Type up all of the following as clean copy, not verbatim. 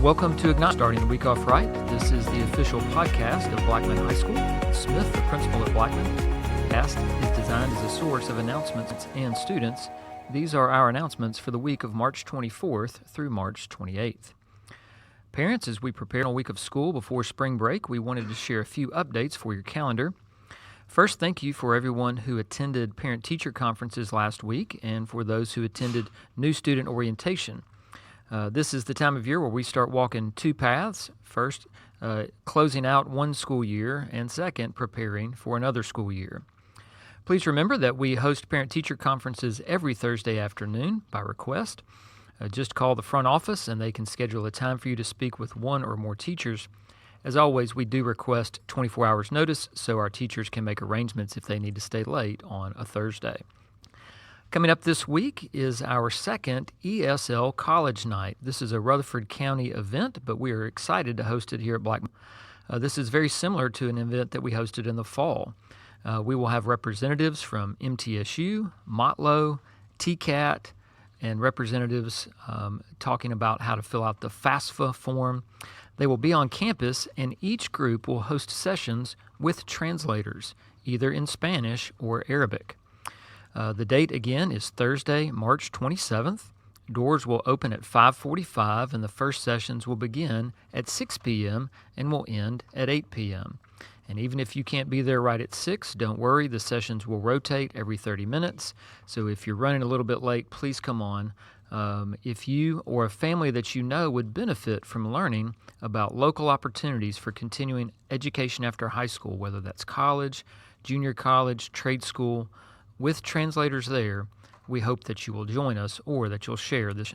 Welcome to Ignite, starting the week off right. This is the official podcast of Blackman High School. Smith, the principal at Blackman. Cast is designed as a source of announcements and students. These are our announcements for the week of March 24th through March 28th. Parents, as we prepare a week of school before spring break, we wanted to share a few updates for your calendar. First, thank you for everyone who attended parent-teacher conferences last week and for those who attended new student orientation. This is the time of year where we start walking two paths. First, closing out one school year, and second, preparing for another school year. Please remember that we host parent-teacher conferences every Thursday afternoon by request. Just call the front office and they can schedule a time for you to speak with one or more teachers. As always, we do request 24 hours notice so our teachers can make arrangements if they need to stay late on a Thursday. Coming up this week is our second ESL College Night. This is a Rutherford County event, but we are excited to host it here at Blackman. This is very similar to an event that we hosted in the fall. We will have representatives from MTSU, Motlow, TCAT, and representatives talking about how to fill out the FAFSA form. They will be on campus, and each group will host sessions with translators, either in Spanish or Arabic. The date, again, is Thursday, March 27th. Doors will open at 5:45, and the first sessions will begin at 6 p.m. and will end at 8 p.m. And even if you can't be there right at 6, don't worry. The sessions will rotate every 30 minutes. So if you're running a little bit late, please come on. If you or a family that you know would benefit from learning about local opportunities for continuing education after high school, whether that's college, junior college, trade school, with translators there, we hope that you will join us or that you'll share this.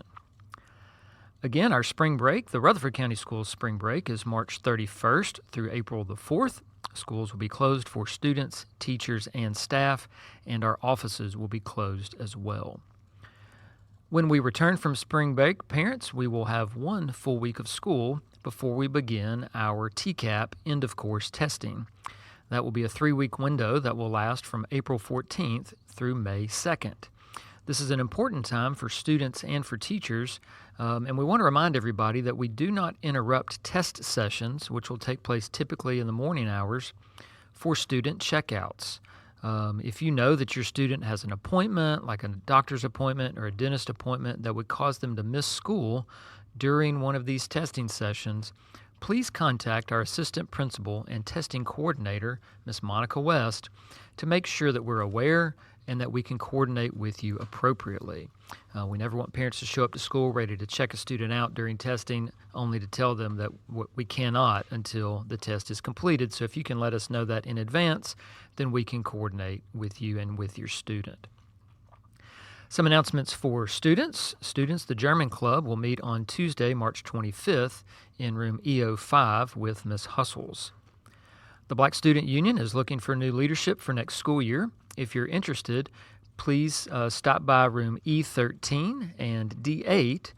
Again, our spring break, the Rutherford County Schools spring break, is March 31st through April the 4th. Schools will be closed for students, teachers, and staff, and our offices will be closed as well. When we return from spring break, parents, we will have one full week of school before we begin our TCAP end-of-course testing. That will be a 3-week window that will last from April 14th through May 2nd. This is an important time for students and for teachers, and we want to remind everybody that we do not interrupt test sessions, which will take place typically in the morning hours, for student checkouts. If you know that your student has an appointment, like a doctor's appointment or a dentist appointment, that would cause them to miss school during one of these testing sessions, please contact our assistant principal and testing coordinator, Ms. Monica West, to make sure that we're aware and that we can coordinate with you appropriately. We never want parents to show up to school ready to check a student out during testing, only to tell them that we cannot until the test is completed. So if you can let us know that in advance, then we can coordinate with you and with your student. Some announcements for students. The German Club will meet on Tuesday, March 25th in room EO5 with Ms. Hustles. The Black Student Union is looking for new leadership for next school year. If you're interested, please stop by room E13 and D8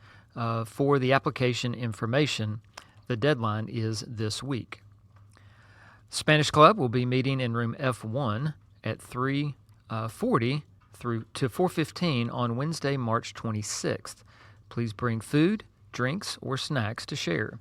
for the application information. The deadline is this week. Spanish Club will be meeting in room F1 at 3:40 through to 4:15 on Wednesday, March 26th. Please bring food, drinks, or snacks to share.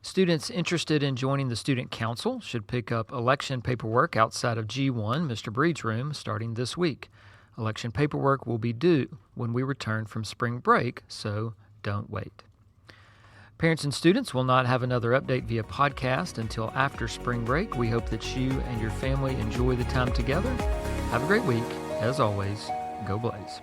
Students interested in joining the Student Council should pick up election paperwork outside of G1, Mr. Breed's room, starting this week. Election paperwork will be due when we return from spring break, so don't wait. Parents and students will not have another update via podcast until after spring break. We hope that you and your family enjoy the time together. Have a great week. As always, go Blaze.